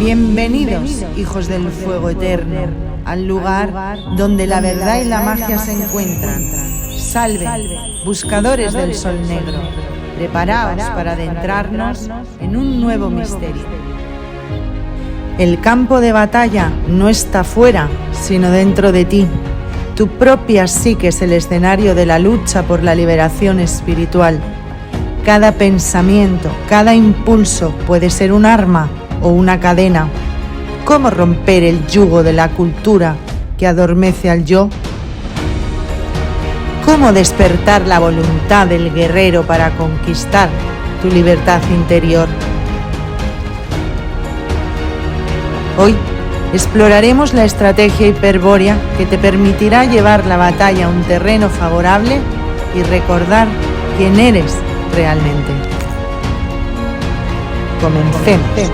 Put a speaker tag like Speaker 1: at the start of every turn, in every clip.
Speaker 1: Bienvenidos, hijos del fuego eterno, al lugar donde la verdad y la magia se encuentran. Salve, buscadores del sol negro, preparaos para adentrarnos en un nuevo misterio. El campo de batalla no está fuera, sino dentro de ti. Tu propia psique es el escenario de la lucha por la liberación espiritual. Cada pensamiento, cada impulso puede ser un arma o una cadena. ¿Cómo romper el yugo de la cultura que adormece al yo? ¿Cómo despertar la voluntad del guerrero para conquistar tu libertad interior? Hoy exploraremos la estrategia hiperbórea que te permitirá llevar la batalla a un terreno favorable y recordar quién eres realmente. Comencemos.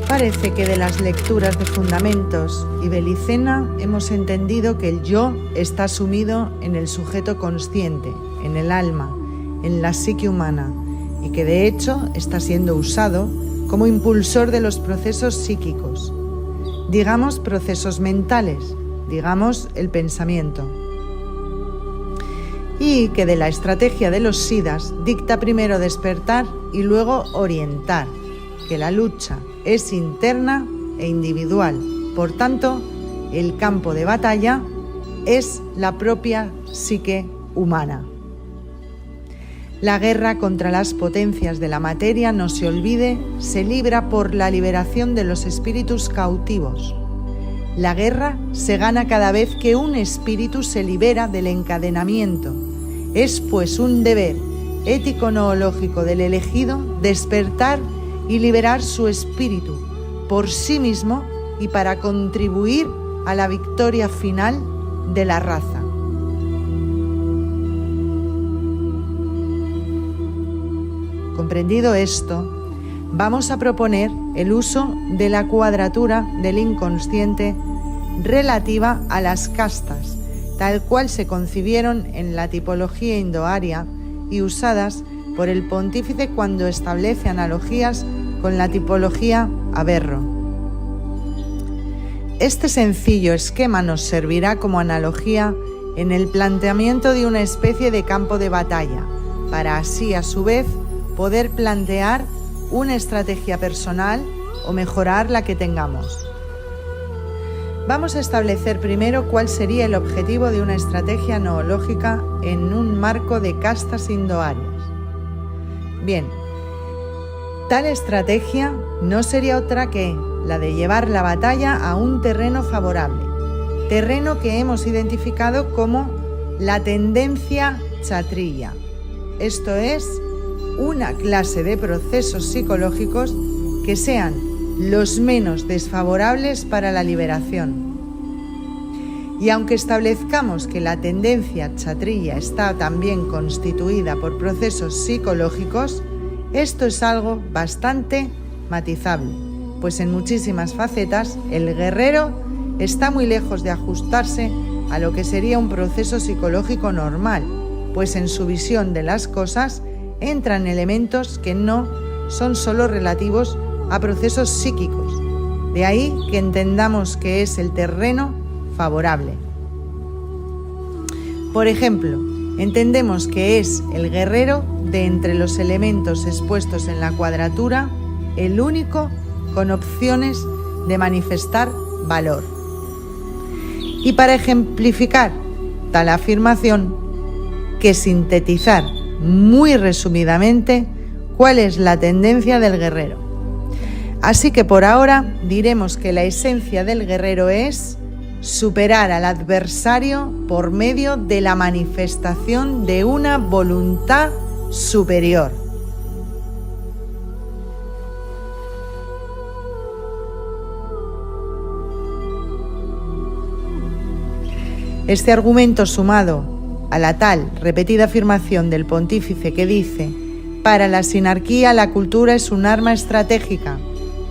Speaker 1: Parece que de las lecturas de Fundamentos y Belicena hemos entendido que el yo está sumido en el sujeto consciente, en el alma, en la psique humana, y que de hecho está siendo usado como impulsor de los procesos psíquicos, digamos procesos mentales, digamos el pensamiento. Y que de la estrategia de los siddhas dicta primero despertar y luego orientar, que la lucha es interna e individual. Por tanto, el campo de batalla es la propia psique humana. La guerra contra las potencias de la materia, no se olvide, se libra por la liberación de los espíritus cautivos. La guerra se gana cada vez que un espíritu se libera del encadenamiento. Es pues un deber ético-noológico del elegido despertar y liberar su espíritu por sí mismo y para contribuir a la victoria final de la raza. Comprendido esto, vamos a proponer el uso de la cuadratura del inconsciente relativa a las castas, tal cual se concibieron en la tipología indoaria y usadas por el pontífice cuando establece analogías con la tipología Averro. Este sencillo esquema nos servirá como analogía en el planteamiento de una especie de campo de batalla, para así a su vez poder plantear una estrategia personal o mejorar la que tengamos. Vamos a establecer primero cuál sería el objetivo de una estrategia noológica en un marco de castas indoarias. Bien, tal estrategia no sería otra que la de llevar la batalla a un terreno favorable, terreno que hemos identificado como la tendencia kshatriya. Esto es, una clase de procesos psicológicos que sean los menos desfavorables para la liberación. Y aunque establezcamos que la tendencia kshatriya está también constituida por procesos psicológicos, esto es algo bastante matizable, pues en muchísimas facetas el guerrero está muy lejos de ajustarse a lo que sería un proceso psicológico normal, pues en su visión de las cosas entran elementos que no son solo relativos a procesos psíquicos. De ahí que entendamos que es el terreno favorable. Por ejemplo, entendemos que es el guerrero de entre los elementos expuestos en la cuadratura el único con opciones de manifestar valor. Y para ejemplificar tal afirmación, que sintetizar muy resumidamente cuál es la tendencia del guerrero. Así que por ahora diremos que la esencia del guerrero es superar al adversario por medio de la manifestación de una voluntad superior. Este argumento, sumado a la tal repetida afirmación del pontífice que dice: para la sinarquía la cultura es un arma estratégica,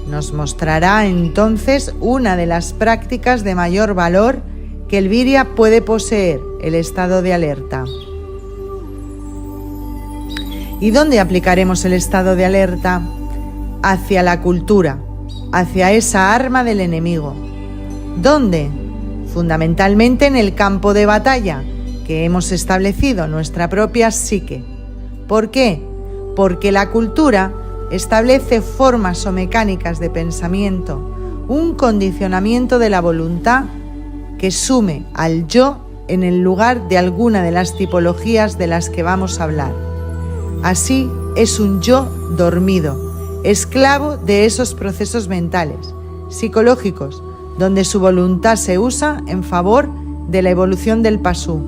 Speaker 1: nos mostrará entonces una de las prácticas de mayor valor que el Virya puede poseer, el estado de alerta. ¿Y dónde aplicaremos el estado de alerta? Hacia la cultura, hacia esa arma del enemigo. ¿Dónde? Fundamentalmente en el campo de batalla que hemos establecido, nuestra propia psique. ¿Por qué? Porque la cultura establece formas o mecánicas de pensamiento, un condicionamiento de la voluntad que sume al yo en el lugar de alguna de las tipologías de las que vamos a hablar. Así es un yo dormido, esclavo de esos procesos mentales, psicológicos, donde su voluntad se usa en favor de la evolución del pasú.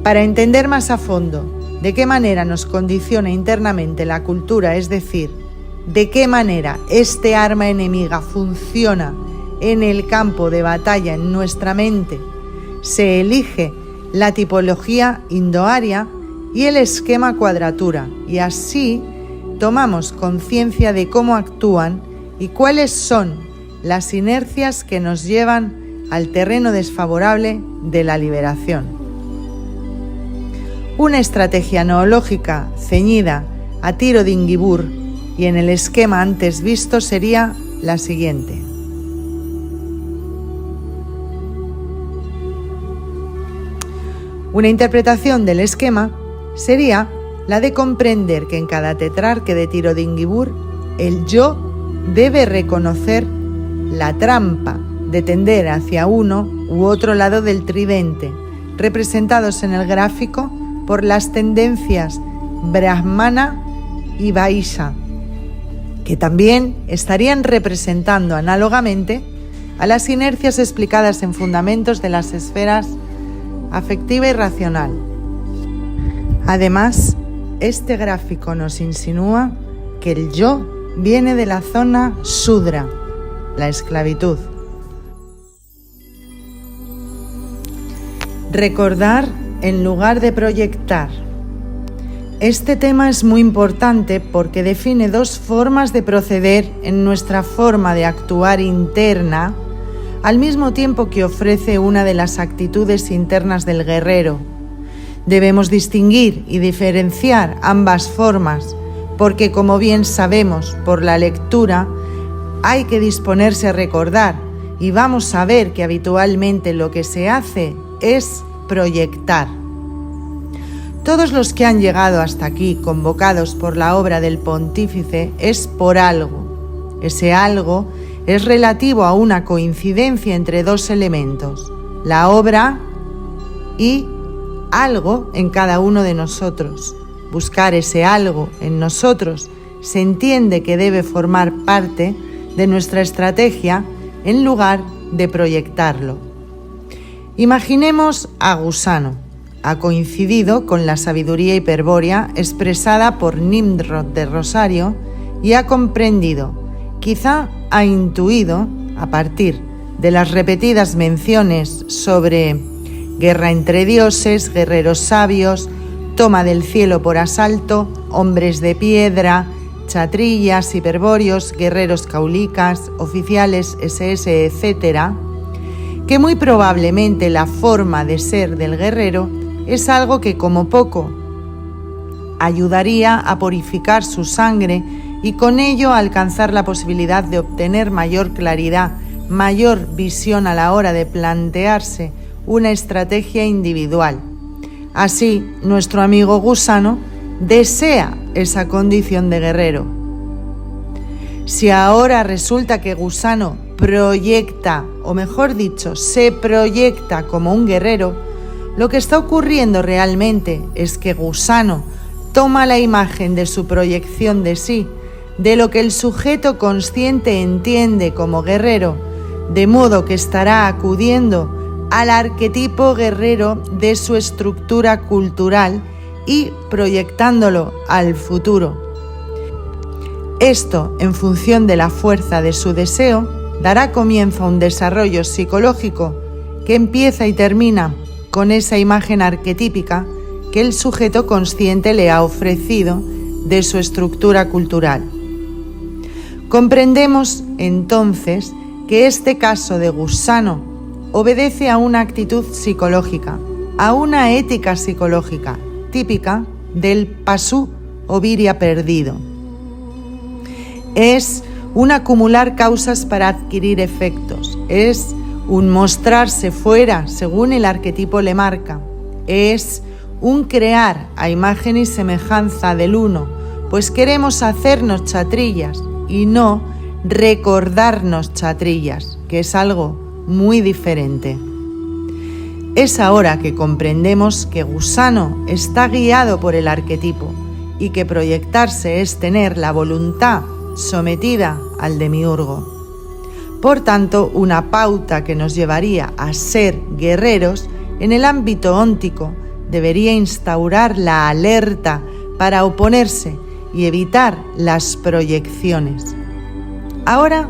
Speaker 1: Para entender más a fondo de qué manera nos condiciona internamente la cultura, es decir, de qué manera este arma enemiga funciona en el campo de batalla en nuestra mente, se elige la tipología indoaria y el esquema cuadratura, y así tomamos conciencia de cómo actúan y cuáles son las inercias que nos llevan al terreno desfavorable de la liberación. Una estrategia noológica ceñida a tiro de Ingibur y en el esquema antes visto sería la siguiente. Una interpretación del esquema sería la de comprender que en cada tetrarque de tiro de Ingibur el yo debe reconocer la trampa de tender hacia uno u otro lado del tridente, representados en el gráfico por las tendencias Brahmana y Vaisha, que también estarían representando análogamente a las inercias explicadas en Fundamentos de las esferas afectiva y racional. Además, este gráfico nos insinúa que el yo viene de la zona Sudra, la esclavitud. Recordar en lugar de proyectar. Este tema es muy importante porque define dos formas de proceder en nuestra forma de actuar interna, al mismo tiempo que ofrece una de las actitudes internas del guerrero. Debemos distinguir y diferenciar ambas formas, porque como bien sabemos por la lectura, hay que disponerse a recordar y vamos a ver que habitualmente lo que se hace es proyectar. Todos los que han llegado hasta aquí convocados por la obra del pontífice es por algo. Ese algo es relativo a una coincidencia entre dos elementos, la obra y algo en cada uno de nosotros. Buscar ese algo en nosotros se entiende que debe formar parte de nuestra estrategia en lugar de proyectarlo. Imaginemos a Gusano. Ha coincidido con la sabiduría hiperbórea expresada por Nimrod de Rosario y ha comprendido, quizá ha intuido, a partir de las repetidas menciones sobre guerra entre dioses, guerreros sabios, toma del cielo por asalto, hombres de piedra, chatrillas, hiperbóreos, guerreros caulicas, oficiales SS, etc., que muy probablemente la forma de ser del guerrero es algo que como poco ayudaría a purificar su sangre y con ello alcanzar la posibilidad de obtener mayor claridad, mayor visión a la hora de plantearse una estrategia individual. Así, nuestro amigo Gusano desea esa condición de guerrero. Si ahora resulta que Gusano proyecta, o mejor dicho, se proyecta como un guerrero, lo que está ocurriendo realmente es que Gusano toma la imagen de su proyección de sí, de lo que el sujeto consciente entiende como guerrero, de modo que estará acudiendo al arquetipo guerrero de su estructura cultural y proyectándolo al futuro. Esto, en función de la fuerza de su deseo, dará comienzo a un desarrollo psicológico que empieza y termina con esa imagen arquetípica que el sujeto consciente le ha ofrecido de su estructura cultural. Comprendemos entonces que este caso de gusano obedece a una actitud psicológica, a una ética psicológica típica del pasú o viria perdido. Es un acumular causas para adquirir efectos, es un mostrarse fuera según el arquetipo le marca, es un crear a imagen y semejanza del uno, pues queremos hacernos chatrillas y no recordarnos chatrillas, que es algo muy diferente. Es ahora que comprendemos que gusano está guiado por el arquetipo y que proyectarse es tener la voluntad sometida al demiurgo. Por tanto, una pauta que nos llevaría a ser guerreros en el ámbito óntico debería instaurar la alerta para oponerse y evitar las proyecciones. Ahora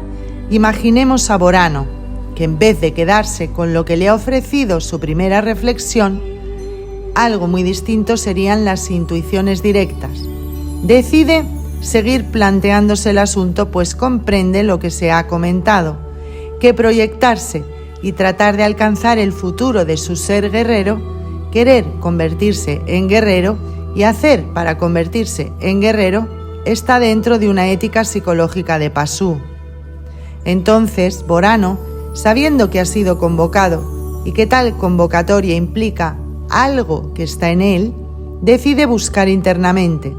Speaker 1: imaginemos a Borano, que en vez de quedarse con lo que le ha ofrecido su primera reflexión, algo muy distinto serían las intuiciones directas. Decide seguir planteándose el asunto, pues comprende lo que se ha comentado, que proyectarse y tratar de alcanzar el futuro de su ser guerrero, querer convertirse en guerrero y hacer para convertirse en guerrero, está dentro de una ética psicológica de pasú. Entonces, Borano, sabiendo que ha sido convocado y que tal convocatoria implica algo que está en él, decide buscar internamente.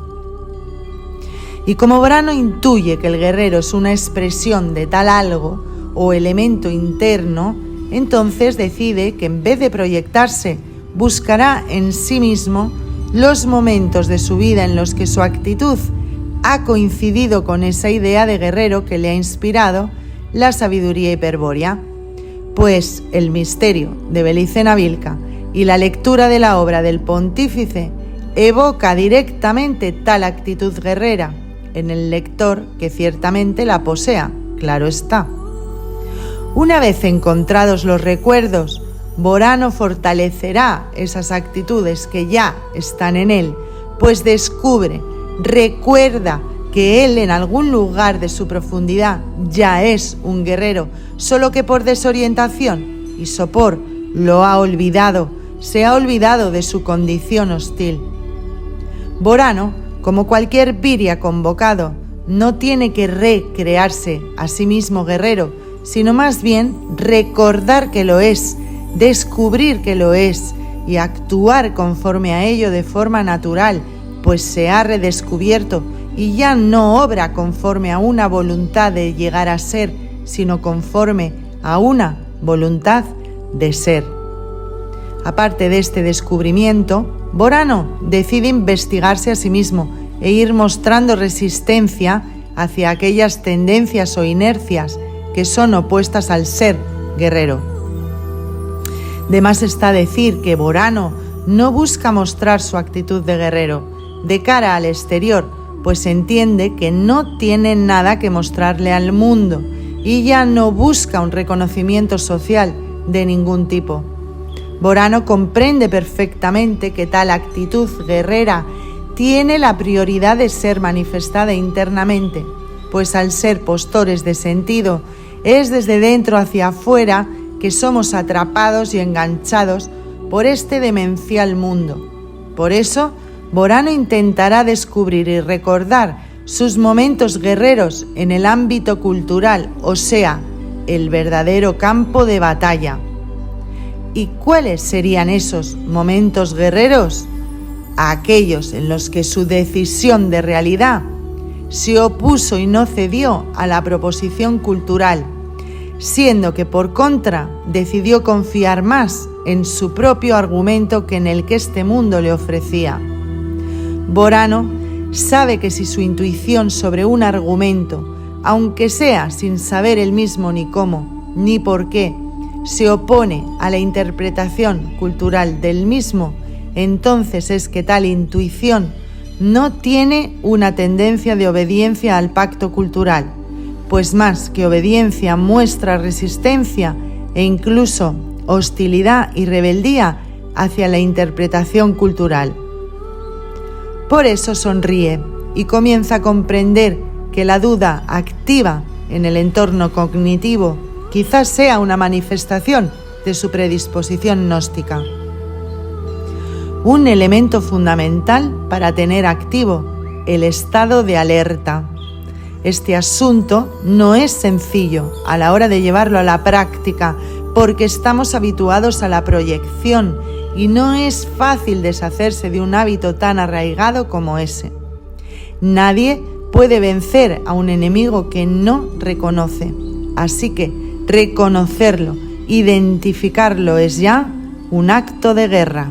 Speaker 1: Y como Borano intuye que el guerrero es una expresión de tal algo o elemento interno, entonces decide que en vez de proyectarse, buscará en sí mismo los momentos de su vida en los que su actitud ha coincidido con esa idea de guerrero que le ha inspirado la sabiduría hiperbórea. Pues el misterio de Belicena Vilca y la lectura de la obra del pontífice evoca directamente tal actitud guerrera en el lector que ciertamente la posea, claro está. Una vez encontrados los recuerdos, Borano fortalecerá esas actitudes que ya están en él, pues descubre, recuerda que él en algún lugar de su profundidad ya es un guerrero, solo que por desorientación y sopor lo ha olvidado, se ha olvidado de su condición hostil. Borano, como cualquier viria convocado, no tiene que recrearse a sí mismo guerrero, sino más bien recordar que lo es, descubrir que lo es y actuar conforme a ello de forma natural, pues se ha redescubierto y ya no obra conforme a una voluntad de llegar a ser, sino conforme a una voluntad de ser. Aparte de este descubrimiento, Borano decide investigarse a sí mismo e ir mostrando resistencia hacia aquellas tendencias o inercias que son opuestas al ser guerrero. De más está decir que Borano no busca mostrar su actitud de guerrero de cara al exterior, pues entiende que no tiene nada que mostrarle al mundo y ya no busca un reconocimiento social de ningún tipo. Borano comprende perfectamente que tal actitud guerrera tiene la prioridad de ser manifestada internamente, pues al ser postores de sentido, es desde dentro hacia afuera que somos atrapados y enganchados por este demencial mundo. Por eso, Borano intentará descubrir y recordar sus momentos guerreros en el ámbito cultural, o sea, el verdadero campo de batalla. ¿Y cuáles serían esos momentos guerreros? Aquellos en los que su decisión de realidad se opuso y no cedió a la proposición cultural, siendo que por contra decidió confiar más en su propio argumento que en el que este mundo le ofrecía. Borano sabe que si su intuición sobre un argumento, aunque sea sin saber él mismo ni cómo, ni por qué, se opone a la interpretación cultural del mismo, entonces es que tal intuición no tiene una tendencia de obediencia al pacto cultural, pues más que obediencia muestra resistencia e incluso hostilidad y rebeldía hacia la interpretación cultural. Por eso sonríe y comienza a comprender que la duda activa en el entorno cognitivo quizás sea una manifestación de su predisposición gnóstica. Un elemento fundamental para tener activo el estado de alerta. Este asunto no es sencillo a la hora de llevarlo a la práctica porque estamos habituados a la proyección y no es fácil deshacerse de un hábito tan arraigado como ese. Nadie puede vencer a un enemigo que no reconoce, así que reconocerlo, identificarlo es ya un acto de guerra.